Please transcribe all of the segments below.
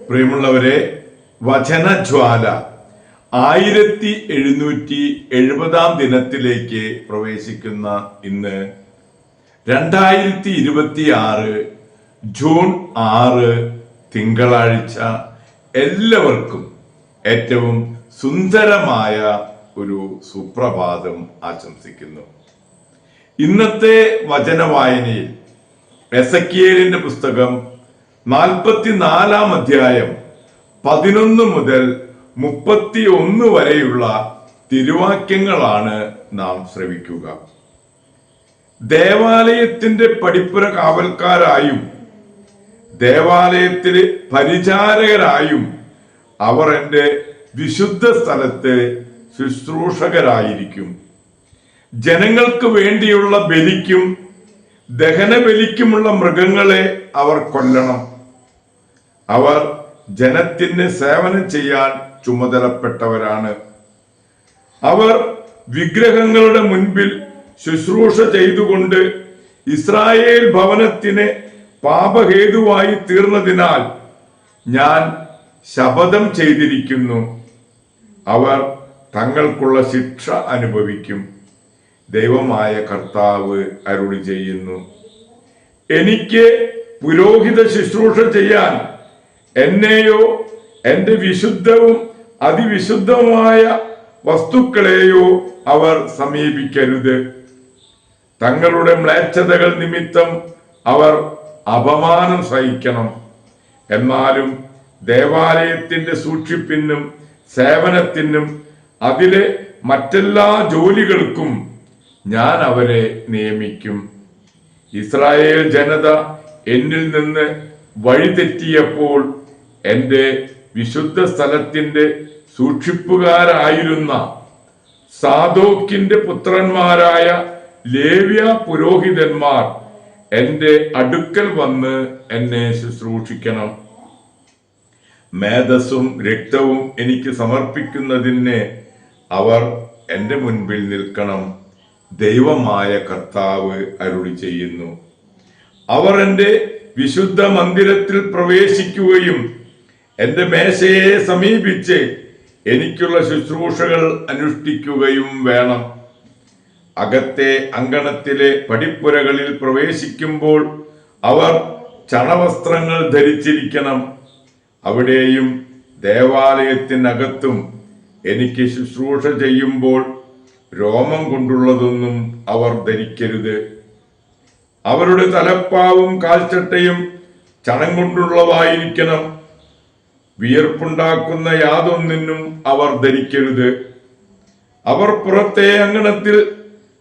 പ്രിയമുള്ളവരെ, വചനജ്വാല 1770 ദിനത്തിലേക്ക് പ്രവേശിക്കുന്ന ഇന്ന് 2026 ജൂൺ 6 തിങ്കളാഴ്ച എല്ലാവർക്കും ഏറ്റവും സുന്ദരമായ ഒരു സുപ്രഭാതം ആശംസിക്കുന്നു. ഇന്നത്തെ വചനവായനയിൽ എസെക്കിയേലിന്റെ പുസ്തകം 44 അധ്യായം 11 മുതൽ 31 വരെയുള്ള തിരുവാക്യങ്ങളാണ് നാം ശ്രവിക്കുക. ദേവാലയത്തിന്റെ പടിപ്പുര കാവൽക്കാരായും ദേവാലയത്തിലെ പരിചാരകരായും അവർ എൻ്റെ വിശുദ്ധ സ്ഥലത്ത് ശുശ്രൂഷകരായിരിക്കും. ജനങ്ങൾക്ക് വേണ്ടിയുള്ള ബലിക്കും ദഹനബലിക്കുമുള്ള മൃഗങ്ങളെ അവർ കൊല്ലണം. അവർ ജനത്തിന് സേവനം ചെയ്യാൻ ചുമതലപ്പെട്ടവരാണ്. അവർ വിഗ്രഹങ്ങളുടെ മുൻപിൽ ശുശ്രൂഷ ചെയ്തുകൊണ്ട് ഇസ്രായേൽ ഭവനത്തിന് പാപഹേതുവായി തീർന്നതിനാൽ ഞാൻ ശപഥം ചെയ്തിരിക്കുന്നു. അവർ തങ്ങൾക്കുള്ള ശിക്ഷ അനുഭവിക്കും. ദൈവമായ കർത്താവ് അരുളി ചെയ്യുന്നു. എനിക്ക് പുരോഹിത ശുശ്രൂഷ ചെയ്യാൻ എന്നെയോ എന്റെ വിശുദ്ധവും അതിവിശുദ്ധമായ വസ്തുക്കളെയോ അവർ സമീപിക്കരുത്. തങ്ങളുടെ മ്ലേച്ഛതകൾ നിമിത്തം അവർ അപമാനം സഹിക്കണം. എന്നാലും ദേവാലയത്തിന്റെ സൂക്ഷിപ്പിനും സേവനത്തിനും അതിലെ മറ്റെല്ലാ ജോലികൾക്കും ഞാൻ അവരെ നിയമിക്കും. ഇസ്രായേൽ ജനത എന്നിൽ നിന്ന് വഴിതെറ്റിയപ്പോൾ എൻ്റെ വിശുദ്ധ സ്ഥലത്തിന്റെ സൂക്ഷിപ്പുകാരായിരുന്ന സാദോക്കിന്റെ പുത്രന്മാരായ ലേവ്യ പുരോഹിതന്മാർ എൻ്റെ അടുക്കൽ വന്ന് എന്നെ ശുശ്രൂഷിക്കണം. മേധസ്സും രക്തവും എനിക്ക് സമർപ്പിക്കുന്നതിന് അവർ എൻ്റെ മുൻപിൽ നിൽക്കണം. ദൈവമായ കർത്താവ് അരുളി ചെയ്യുന്നു. അവർ എൻ്റെ വിശുദ്ധ മന്ദിരത്തിൽ പ്രവേശിക്കുകയും എൻ്റെ മേശയെ സമീപിച്ച് എനിക്കുള്ള ശുശ്രൂഷകൾ അനുഷ്ഠിക്കുകയും വേണം. അകത്തെ അങ്കണത്തിലെ പടിപ്പുരകളിൽ പ്രവേശിക്കുമ്പോൾ അവർ ചണവസ്ത്രങ്ങൾ ധരിച്ചിരിക്കണം. അവിടെയും ദേവാലയത്തിനകത്തും എനിക്ക് ശുശ്രൂഷ ചെയ്യുമ്പോൾ രോമം കൊണ്ടുള്ളതൊന്നും അവർ ധരിക്കരുത്. അവരുടെ തലപ്പാവും കാൽച്ചട്ടയും ചണം കൊണ്ടുള്ളതായിരിക്കണം. വിയർപ്പുണ്ടാക്കുന്ന യാതൊന്നിനും അവർ ധരിക്കരുത്. അവർ പുറത്തെ അങ്കണത്തിൽ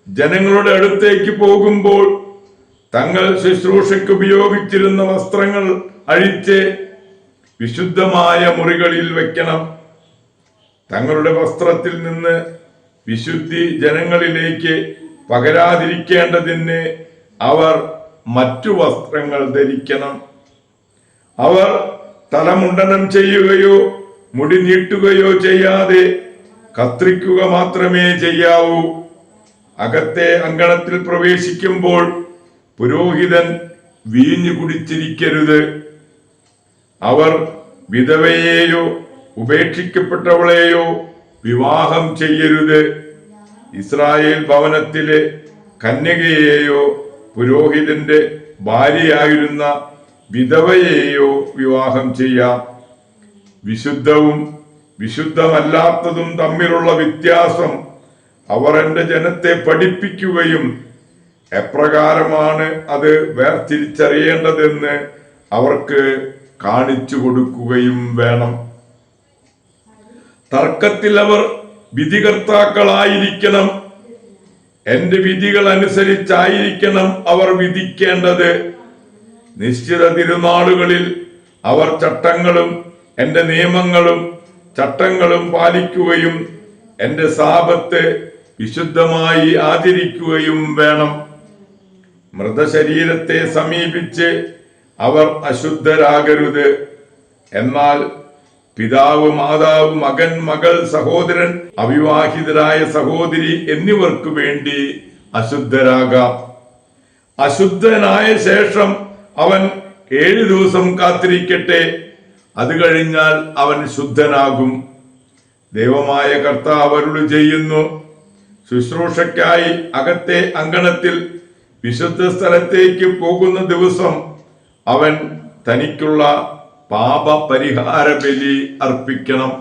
ജനങ്ങളുടെ അടുത്തേക്ക് പോകുമ്പോൾ തങ്ങൾ ശുശ്രൂഷയ്ക്ക് ഉപയോഗിച്ചിരുന്ന വസ്ത്രങ്ങൾ അഴിച്ച് വിശുദ്ധമായ മുറികളിൽ വെക്കണം. തങ്ങളുടെ വസ്ത്രത്തിൽ നിന്ന് വിശുദ്ധി ജനങ്ങളിലേക്ക് പകരാതിരിക്കേണ്ടതിന് അവർ മറ്റു വസ്ത്രങ്ങൾ ധരിക്കണം. അവർ തലമുണ്ടനം ചെയ്യുകയോ മുടി നീട്ടുകയോ ചെയ്യാതെ കത്രിക്കുക മാത്രമേ ചെയ്യാവൂ. അകത്തെ അങ്കണത്തിൽ പ്രവേശിക്കുമ്പോൾ പുരോഹിതൻ വീഞ്ഞു കുടിച്ചിരിക്കരുത്. അവർ വിധവയെയോ ഉപേക്ഷിക്കപ്പെട്ടവളെയോ വിവാഹം ചെയ്യരുത്. ഇസ്രായേൽ ഭവനത്തിലെ കന്യകയെയോ പുരോഹിതന്റെ ഭാര്യയായിരുന്ന വിധവയെയോ വിവാഹം ചെയ്യാം. വിശുദ്ധവും വിശുദ്ധമല്ലാത്തതും തമ്മിലുള്ള വ്യത്യാസം അവർ എൻ്റെ ജനത്തെ പഠിപ്പിക്കുകയും എപ്രകാരമാണ് അത് വേർതിരിച്ചറിയേണ്ടതെന്ന് അവർക്ക് കാണിച്ചു കൊടുക്കുകയും വേണം. തർക്കത്തിൽ അവർ വിധികർത്താക്കളായിരിക്കണം. എന്റെ വിധികൾ അനുസരിച്ചായിരിക്കണം അവർ വിധിക്കേണ്ടത്. നിശ്ചിത തിരുനാളുകളിൽ അവർ ചട്ടങ്ങളും എന്റെ നിയമങ്ങളും ചട്ടങ്ങളും പാലിക്കുകയും എന്റെ സാബത്ത് വിശുദ്ധമായി ആചരിക്കുകയും വേണം. മൃതശരീരത്തെ സമീപിച്ച് അവർ അശുദ്ധരാകരുത്. എന്നാൽ പിതാവ്, മാതാവ്, മകൻ, മകൾ, സഹോദരൻ, അവിവാഹിതരായ സഹോദരി എന്നിവർക്കു വേണ്ടി അശുദ്ധരാകാം. അശുദ്ധനായ ശേഷം അവൻ 7 ദിവസം കാത്തിരിക്കട്ടെ. അത് കഴിഞ്ഞാൽ അവൻ ശുദ്ധനാകും. ദൈവമായ കർത്താവ് അരുളി ചെയ്യുന്നു, ശുശ്രൂഷയ്ക്കായി അകത്തെ അങ്കണത്തിൽ വിശുദ്ധ സ്ഥലത്തേക്ക് പോകുന്ന ദിവസം അവൻ തനിക്കുള്ള പാപപരിഹാര ബലി അർപ്പിക്കണം.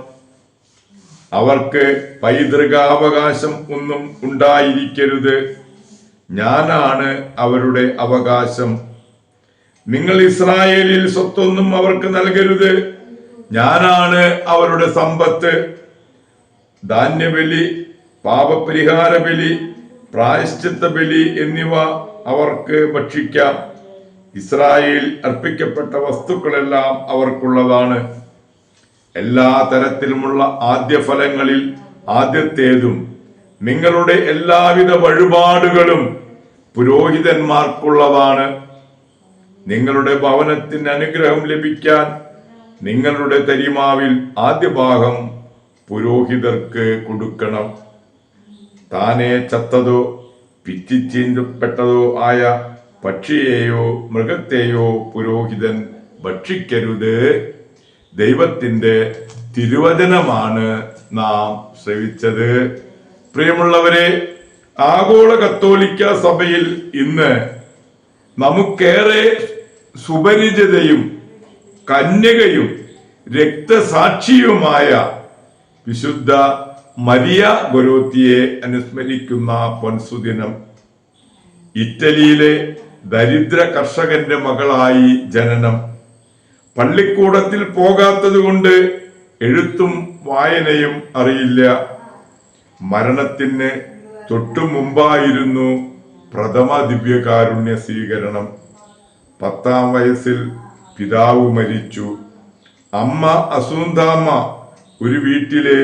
അവർക്ക് പൈതൃകാവകാശം ഒന്നും ഉണ്ടായിരിക്കരുത്. ഞാനാണ് അവരുടെ അവകാശം. നിങ്ങൾ ഇസ്രായേലിൽ സ്വത്തൊന്നും അവർക്ക് നൽകരുത്. ഞാനാണ് അവരുടെ സമ്പത്ത്. ധാന്യബലി, പാപപരിഹാര ബലി, പ്രായശ്ചിത്ത ബലി എന്നിവ അവർക്ക് ഭക്ഷിക്കാം. ഇസ്രായേൽ അർപ്പിക്കപ്പെട്ട വസ്തുക്കളെല്ലാം അവർക്കുള്ളതാണ്. എല്ലാ തരത്തിലുമുള്ള ആദ്യഫലങ്ങളിൽ ആദ്യത്തേതും നിങ്ങളുടെ എല്ലാവിധ വഴിപാടുകളും പുരോഹിതന്മാർക്കുള്ളതാണ്. നിങ്ങളുടെ ഭവനത്തിന് അനുഗ്രഹം ലഭിക്കാൻ നിങ്ങളുടെ തരിമാവിൽ ആദ്യ ഭാഗം പുരോഹിതർക്ക് കൊടുക്കണം. താനെ ചത്തതോ പിച്ചിച്ചീന്തപ്പെട്ടതോ ആയ പക്ഷിയെയോ മൃഗത്തെയോ പുരോഹിതൻ ഭക്ഷിക്കരുത്. ദൈവത്തിന്റെ തിരുവചനമാണ് നാം ശ്രവിച്ചത്. പ്രിയമുള്ളവരെ, ആഗോള കത്തോലിക്ക സഭയിൽ ഇന്ന് നമുക്കേറെ സുപരിചിതയും കന്യകയും രക്തസാക്ഷിയുമായ വിശുദ്ധ മരിയ ഗൊരോത്തിയെ അനുസ്മരിക്കുന്ന പൊൻസുദിനം. ഇറ്റലിയിലെ ദരിദ്ര കർഷകന്റെ മകളായി ജനനം. പള്ളിക്കൂടത്തിൽ പോകാത്തത് കൊണ്ട് എഴുത്തും വായനയും അറിയില്ല. മരണത്തിന് തൊട്ടു മുമ്പായിരുന്നു പ്രഥമ ദിവ്യകാരുണ്യ സ്വീകരണം. 10-ാം വയസ്സിൽ പിതാവ് മരിച്ചു. അമ്മ അസുന്താമ്മ ഒരു വീട്ടിലെ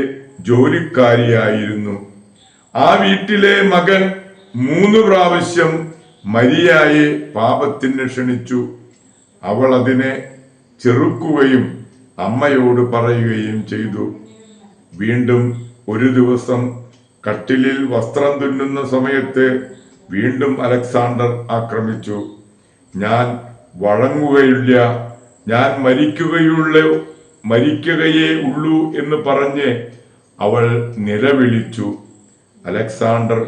ജോലിക്കാരിയായിരുന്നു. ആ വീട്ടിലെ മകൻ 3 പ്രാവശ്യം മരിയായെ പാപത്തിന് ക്ഷണിച്ചു. അവൾ അതിനെ ചെറുക്കുകയും അമ്മയോട് പറയുകയും ചെയ്തു. വീണ്ടും ഒരു ദിവസം കട്ടിലിൽ വസ്ത്രം തുന്നുന്ന സമയത്ത് വീണ്ടും അലക്സാണ്ടർ ആക്രമിച്ചു. ഞാൻ വഴങ്ങുകയില്ല, ഞാൻ മരിക്കുകയേ ഉള്ളൂ എന്ന് പറഞ്ഞ് അവൾ നിലവിളിച്ചു. അലക്സാണ്ടർ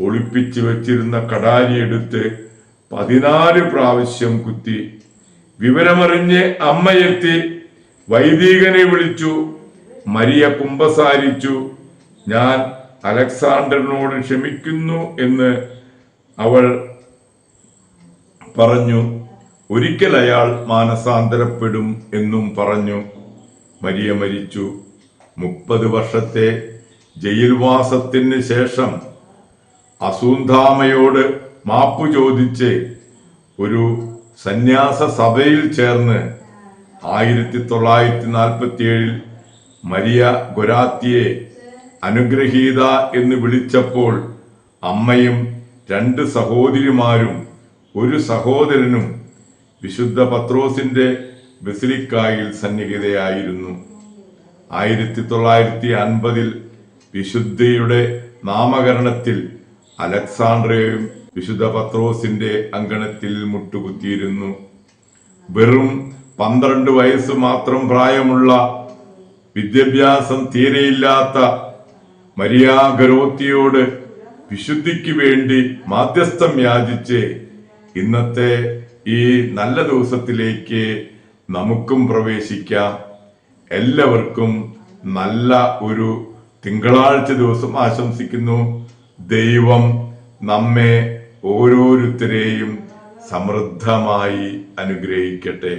ഒളിപ്പിച്ചു വെച്ചിരുന്ന കടാരി എടുത്ത് 14 പ്രാവശ്യം കുത്തി. വിവരമറിഞ്ഞ് അമ്മയെത്തി വൈദികനെ വിളിച്ചു. മരിയ കുമ്പസാരിച്ചു. ഞാൻ അലക്സാണ്ടറിനോട് ക്ഷമിക്കുന്നു എന്ന് അവൾ പറഞ്ഞു. ഒരിക്കൽ അയാൾ മാനസാന്തരപ്പെടും എന്നും പറഞ്ഞു. മരിയ മരിച്ചു. 30 വർഷത്തെ ജയിൽവാസത്തിന് ശേഷം അസുന്ധാമയോട് മാപ്പു ചോദിച്ച് ഒരു സന്യാസ സഭയിൽ ചേർന്ന് 1947 മരിയ ഗൊരാത്തിയെ അനുഗ്രഹീത എന്ന് വിളിച്ചപ്പോൾ അമ്മയും 2 സഹോദരിമാരും 1 സഹോദരനും വിശുദ്ധ പത്രോസിന്റെ ബസിലിക്കായിൽ സന്നിഹിതയായിരുന്നു. 1950 വിശുദ്ധയുടെ നാമകരണത്തിൽ അലക്സാണ്ട്രയും വിശുദ്ധ പത്രോസിന്റെ അങ്കണത്തിൽ മുട്ടുകുത്തിയിരുന്നു. വെറും 12 വയസ്സ് മാത്രം പ്രായമുള്ള, വിദ്യാഭ്യാസം തീരെയില്ലാത്ത മരിയ ഗൊരോത്തിയോട് വിശുദ്ധിക്ക് വേണ്ടി മാധ്യസ്ഥം യാചിച്ച് ഇന്നത്തെ ഈ നല്ല ദിവസത്തിലേക്ക് നമുക്കും പ്രവേശിക്കാം. എല്ലാവർക്കും നല്ല ഒരു തിങ്കളാഴ്ച ദിവസം ആശംസിക്കുന്നു. ദൈവം നമ്മെ ഓരോരുത്തരെയും സമൃദ്ധമായി അനുഗ്രഹിക്കട്ടെ.